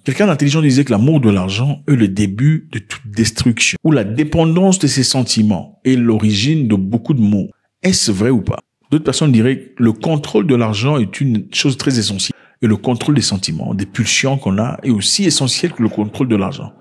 Quelqu'un d'intelligent disait que l'amour de l'argent est le début de toute destruction, ou la dépendance de ses sentiments est l'origine de beaucoup de maux. Est-ce vrai ou pas? D'autres personnes diraient que le contrôle de l'argent est une chose très essentielle, et le contrôle des sentiments, des pulsions qu'on a, est aussi essentiel que le contrôle de l'argent.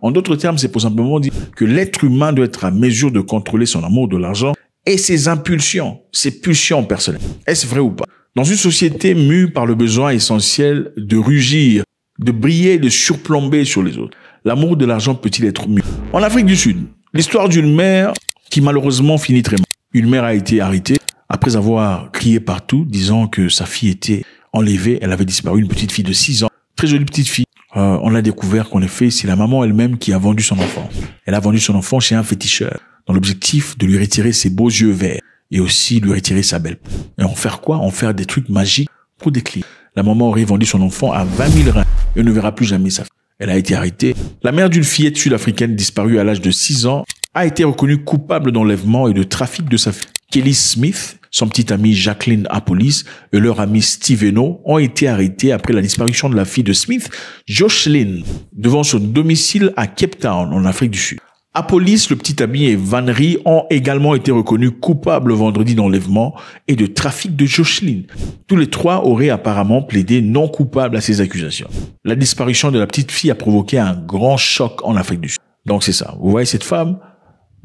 En d'autres termes, c'est pour simplement dire que l'être humain doit être à mesure de contrôler son amour de l'argent et ses impulsions, ses pulsions personnelles. Est-ce vrai ou pas? Dans une société mue par le besoin essentiel de rugir, de briller, de surplomber sur les autres, l'amour de l'argent peut-il être mu? En Afrique du Sud, l'histoire d'une mère qui malheureusement finit très mal. Une mère a été arrêtée après avoir crié partout, disant que sa fille était enlevée, elle avait disparu, une petite fille de 6 ans, très jolie petite fille. On a découvert qu'en effet, c'est la maman elle-même qui a vendu son enfant. Elle a vendu son enfant chez un féticheur, dans l'objectif de lui retirer ses beaux yeux verts et aussi lui retirer sa belle peau. Et en faire quoi? En faire des trucs magiques pour des clients. La maman aurait vendu son enfant à 20 000 rand et ne verra plus jamais sa fille. Elle a été arrêtée. La mère d'une fillette sud-africaine disparue à l'âge de 6 ans a été reconnue coupable d'enlèvement et de trafic de sa fille. Kelly Smith, son petit ami Jacqueline Apollis et leur ami Steveno ont été arrêtés après la disparition de la fille de Smith, Jocelyn, devant son domicile à Cape Town, en Afrique du Sud. Apollis, le petit ami et Vannery ont également été reconnus coupables vendredi d'enlèvement et de trafic de Jocelyn. Tous les trois auraient apparemment plaidé non coupables à ces accusations. La disparition de la petite fille a provoqué un grand choc en Afrique du Sud. Donc c'est ça. Vous voyez cette femme,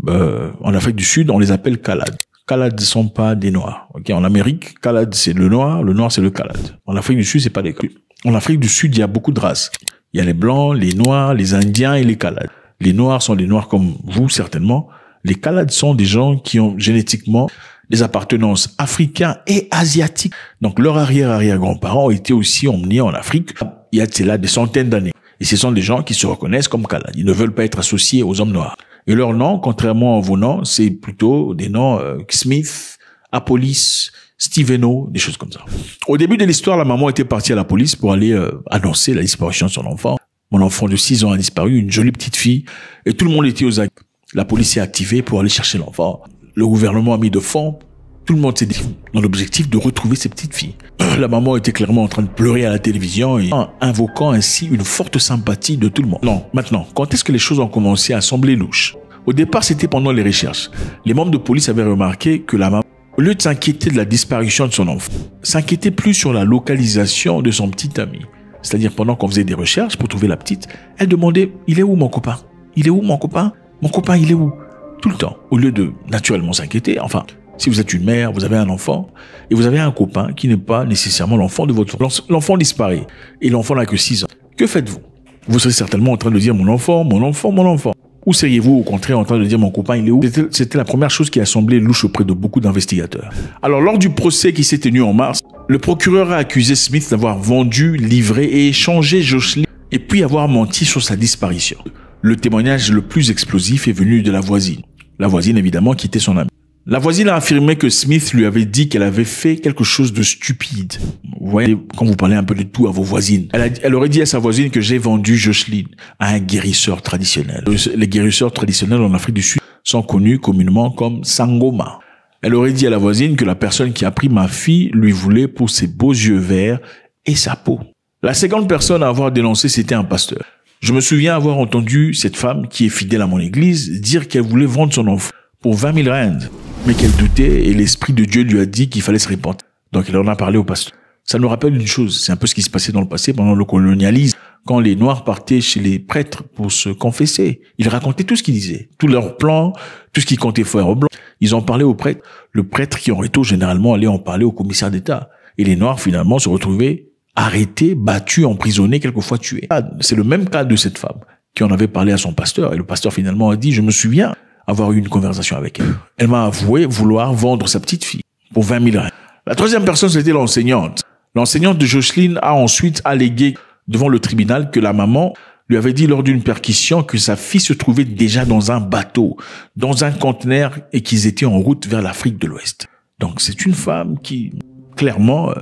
en Afrique du Sud, on les appelle Kalad. Kalad ne sont pas des noirs. Okay? En Amérique, Kalad c'est le noir c'est le Kalad. En Afrique du Sud, c'est pas des Kalad. En Afrique du Sud, il y a beaucoup de races. Il y a les blancs, les noirs, les indiens et les Kalad. Les noirs sont des noirs comme vous, certainement. Les Kalad sont des gens qui ont génétiquement des appartenances africains et asiatiques. Donc, leurs arrière-grands-parents ont été aussi emmenés en Afrique il y a de cela des centaines d'années. Et ce sont des gens qui se reconnaissent comme Kalad. Ils ne veulent pas être associés aux hommes noirs. Et leurs noms, contrairement à vos noms, c'est plutôt des noms Smith, Apollis, Steveno, des choses comme ça. Au début de l'histoire, la maman était partie à la police pour aller annoncer la disparition de son enfant. Mon enfant de 6 ans a disparu, une jolie petite fille, et tout le monde était aux aguets. La police est activée pour aller chercher l'enfant. Le gouvernement a mis de fonds. Tout le monde s'est dit dans l'objectif de retrouver ces petites filles. La maman était clairement en train de pleurer à la télévision et invoquant ainsi une forte sympathie de tout le monde. Non, maintenant, quand est-ce que les choses ont commencé à sembler louches? Au départ, c'était pendant les recherches. Les membres de police avaient remarqué que la maman, au lieu de s'inquiéter de la disparition de son enfant, s'inquiétait plus sur la localisation de son petit ami. C'est-à-dire, pendant qu'on faisait des recherches pour trouver la petite, elle demandait « Il est où mon copain? Il est où mon copain? Mon copain, il est où ?» Tout le temps. Au lieu de naturellement s'inquiéter, enfin, si vous êtes une mère, vous avez un enfant, et vous avez un copain qui n'est pas nécessairement l'enfant de votre enfant. L'enfant disparaît, et l'enfant n'a que 6 ans. Que faites-vous? Vous serez certainement en train de dire « Mon enfant, mon enfant, mon enfant ». Ou seriez-vous au contraire en train de dire « Mon copain, il est où ?» C'était la première chose qui a semblé louche auprès de beaucoup d'investigateurs. Alors, lors du procès qui s'est tenu en mars, le procureur a accusé Smith d'avoir vendu, livré et échangé Jocelyn et puis avoir menti sur sa disparition. Le témoignage le plus explosif est venu de la voisine. La voisine, évidemment, qui était son amie. La voisine a affirmé que Smith lui avait dit qu'elle avait fait quelque chose de stupide. Vous voyez, quand vous parlez un peu de tout à vos voisines. Elle aurait dit à sa voisine que j'ai vendu Jocelyn à un guérisseur traditionnel. Les guérisseurs traditionnels en Afrique du Sud sont connus communément comme Sangoma. Elle aurait dit à la voisine que la personne qui a pris ma fille lui voulait pour ses beaux yeux verts et sa peau. La seconde personne à avoir dénoncé, c'était un pasteur. Je me souviens avoir entendu cette femme, qui est fidèle à mon église, dire qu'elle voulait vendre son enfant pour 20 000 rands, mais qu'elle doutait et l'Esprit de Dieu lui a dit qu'il fallait se repentir. Donc elle en a parlé au pasteur. Ça nous rappelle une chose, c'est un peu ce qui se passait dans le passé pendant le colonialisme, quand les Noirs partaient chez les prêtres pour se confesser. Ils racontaient tout ce qu'ils disaient, tous leurs plans, tout ce qu'ils comptaient faire aux Blancs. Ils en parlaient au prêtre. Le prêtre qui en retour généralement allait en parler au commissaire d'État. Et les Noirs finalement se retrouvaient arrêtés, battus, emprisonnés, quelquefois tués. C'est le même cas de cette femme qui en avait parlé à son pasteur. Et le pasteur finalement a dit, je me souviens avoir eu une conversation avec elle. Elle m'a avoué vouloir vendre sa petite fille pour 20 000 rands. La troisième personne, c'était l'enseignante. L'enseignante de Jocelyn a ensuite allégué devant le tribunal que la maman lui avait dit lors d'une perquisition que sa fille se trouvait déjà dans un bateau, dans un conteneur et qu'ils étaient en route vers l'Afrique de l'Ouest. Donc c'est une femme qui, clairement,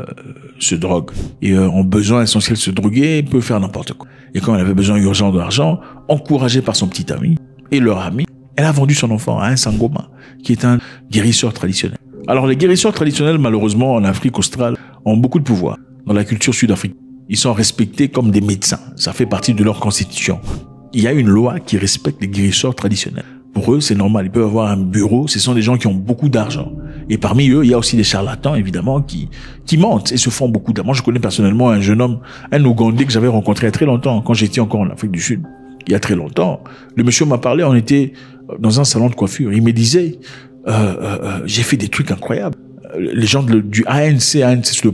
se drogue. Et en besoin essentiel de se droguer, peut faire n'importe quoi. Et quand elle avait besoin urgent d'argent, encouragée par son petit ami et leur ami, elle a vendu son enfant à un Sangoma, qui est un guérisseur traditionnel. Alors les guérisseurs traditionnels, malheureusement, en Afrique australe, ont beaucoup de pouvoir dans la culture sud-africaine. Ils sont respectés comme des médecins. Ça fait partie de leur constitution. Il y a une loi qui respecte les guérisseurs traditionnels. Pour eux, c'est normal. Ils peuvent avoir un bureau. Ce sont des gens qui ont beaucoup d'argent. Et parmi eux, il y a aussi des charlatans, évidemment, qui mentent et se font beaucoup d'argent. Moi, je connais personnellement un jeune homme, un Ougandais que j'avais rencontré il y a très longtemps, quand j'étais encore en Afrique du Sud. Il y a très longtemps. Le monsieur m'a parlé, on était dans un salon de coiffure. Il me disait, j'ai fait des trucs incroyables. Les gens du ANC, c'est le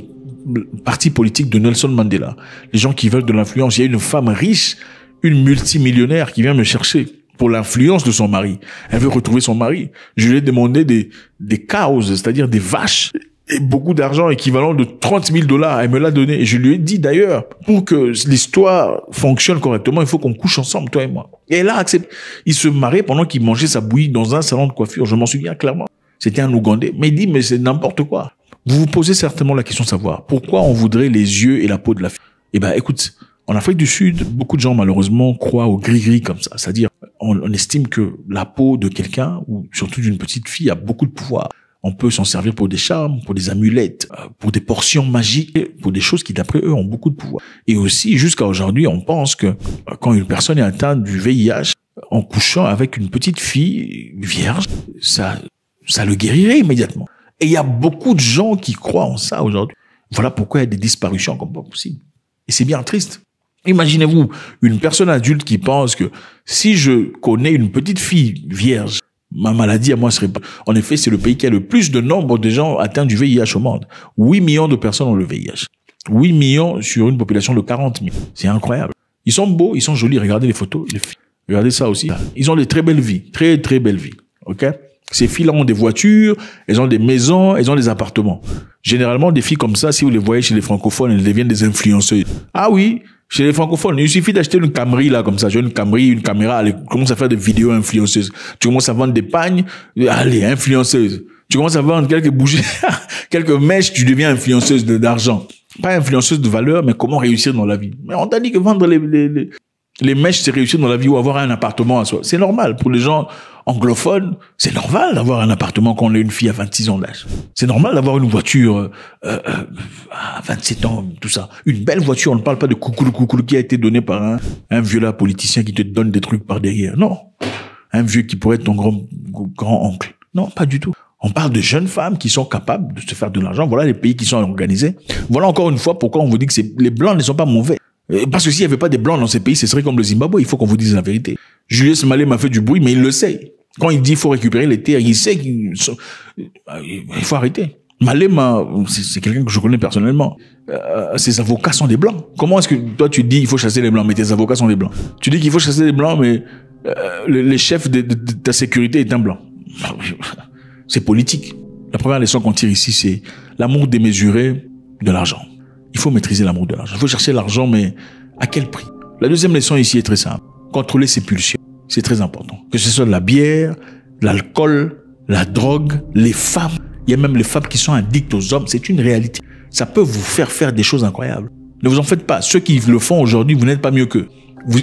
parti politique de Nelson Mandela. Les gens qui veulent de l'influence. Il y a une femme riche, une multimillionnaire qui vient me chercher pour l'influence de son mari. Elle veut retrouver son mari. Je lui ai demandé des cows, c'est-à-dire des vaches, et beaucoup d'argent équivalent de 30 000 $. Elle me l'a donné. Et je lui ai dit d'ailleurs, pour que l'histoire fonctionne correctement, il faut qu'on couche ensemble, toi et moi. Et elle a accepté. Il se marrait pendant qu'il mangeait sa bouillie dans un salon de coiffure. Je m'en souviens clairement. C'était un Ougandais. Mais il dit, mais c'est n'importe quoi. Vous vous posez certainement la question de savoir pourquoi on voudrait les yeux et la peau de la fille. Eh ben, écoute, en Afrique du Sud, beaucoup de gens, malheureusement, croient au gris-gris comme ça. C'est-à-dire, on estime que la peau de quelqu'un, ou surtout d'une petite fille, a beaucoup de pouvoir. On peut s'en servir pour des charmes, pour des amulettes, pour des portions magiques, pour des choses qui, d'après eux, ont beaucoup de pouvoir. Et aussi, jusqu'à aujourd'hui, on pense que quand une personne est atteinte du VIH, en couchant avec une petite fille vierge, ça le guérirait immédiatement. Et il y a beaucoup de gens qui croient en ça aujourd'hui. Voilà pourquoi il y a des disparitions comme pas possible. Et c'est bien triste. Imaginez-vous une personne adulte qui pense que si je connais une petite fille vierge, ma maladie à moi serait pas... En effet, c'est le pays qui a le plus de nombre de gens atteints du VIH au monde. 8 millions de personnes ont le VIH. 8 millions sur une population de 40 000. C'est incroyable. Ils sont beaux, ils sont jolis. Regardez les photos. Les filles. Regardez ça aussi. Ils ont des très belles vies. Très, très belles vies. OK? Ces filles-là ont des voitures, elles ont des maisons, elles ont des appartements. Généralement, des filles comme ça, si vous les voyez chez les francophones, elles deviennent des influenceuses. Ah oui, chez les francophones, il suffit d'acheter une Camry, là, comme ça. J'ai une Camry, une caméra, elle commence à faire des vidéos influenceuses. Tu commences à vendre des pagnes, allez, influenceuse. Tu commences à vendre quelques bougies, quelques mèches, tu deviens influenceuse d'argent. Pas influenceuse de valeur, mais comment réussir dans la vie. Mais on t'a dit que vendre les mèches, c'est réussir dans la vie ou avoir un appartement à soi. C'est normal. Pour les gens anglophones, c'est normal d'avoir un appartement quand on est une fille à 26 ans d'âge. C'est normal d'avoir une voiture à 27 ans, tout ça. Une belle voiture, on ne parle pas de coucou qui a été donné par un vieux là politicien qui te donne des trucs par derrière. Non. Un vieux qui pourrait être ton grand-oncle. Non, pas du tout. On parle de jeunes femmes qui sont capables de se faire de l'argent. Voilà les pays qui sont organisés. Voilà encore une fois pourquoi on vous dit que les Blancs ne sont pas mauvais. Parce que s'il n'y avait pas des Blancs dans ces pays, ce serait comme le Zimbabwe. Il faut qu'on vous dise la vérité. Julius Malema m'a fait du bruit, mais il le sait. Quand il dit qu'il faut récupérer les terres, il sait qu'il faut arrêter. Malema, c'est quelqu'un que je connais personnellement. Ses avocats sont des Blancs. Comment est-ce que toi tu dis qu'il faut chasser les Blancs, mais tes avocats sont des Blancs? Tu dis qu'il faut chasser les Blancs, mais les chefs de ta sécurité est un Blanc. C'est politique. La première leçon qu'on tire ici, c'est l'amour démesuré de l'argent. Il faut maîtriser l'amour de l'argent. Il faut chercher l'argent, mais à quel prix? La deuxième leçon ici est très simple. Contrôler ses pulsions. C'est très important. Que ce soit de la bière, l'alcool, la drogue, les femmes. Il y a même les femmes qui sont addictes aux hommes. C'est une réalité. Ça peut vous faire des choses incroyables. Ne vous en faites pas. Ceux qui le font aujourd'hui, vous n'êtes pas mieux qu'eux.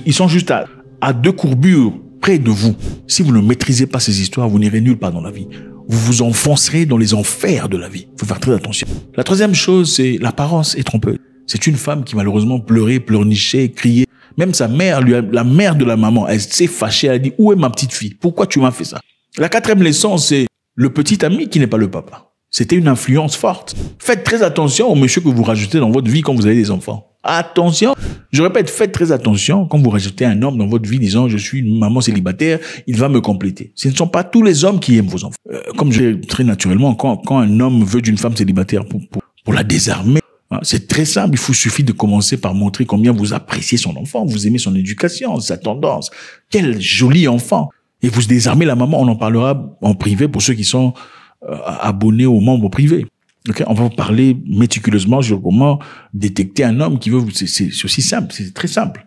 Ils sont juste à deux courbures près de vous. Si vous ne maîtrisez pas ces histoires, vous n'irez nulle part dans la vie. Vous vous enfoncerez dans les enfers de la vie. Il faut faire très attention. La troisième chose, c'est l'apparence est trompeuse. C'est une femme qui malheureusement pleurait, pleurnichait, criait. Même sa mère, la mère de la maman, elle s'est fâchée. Elle a dit, où est ma petite fille? Pourquoi tu m'as fait ça? La quatrième leçon, c'est le petit ami qui n'est pas le papa. C'était une influence forte. Faites très attention aux messieurs que vous rajoutez dans votre vie quand vous avez des enfants. Attention. Je répète, faites très attention quand vous rajoutez un homme dans votre vie disant, je suis une maman célibataire, il va me compléter. Ce ne sont pas tous les hommes qui aiment vos enfants. Comme je dis très naturellement, quand un homme veut d'une femme célibataire pour la désarmer, c'est très simple. Il suffit de commencer par montrer combien vous appréciez son enfant, vous aimez son éducation, sa tendance. Quel joli enfant. Et vous désarmez la maman. On en parlera en privé pour ceux qui sont abonnés aux membres privés. Okay? On va vous parler méticuleusement sur comment détecter un homme qui veut vous... C'est aussi simple, c'est très simple.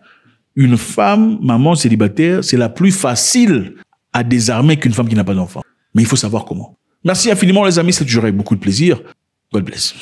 Une femme, maman célibataire, c'est la plus facile à désarmer qu'une femme qui n'a pas d'enfant. Mais il faut savoir comment. Merci infiniment les amis, c'est toujours avec beaucoup de plaisir. God bless.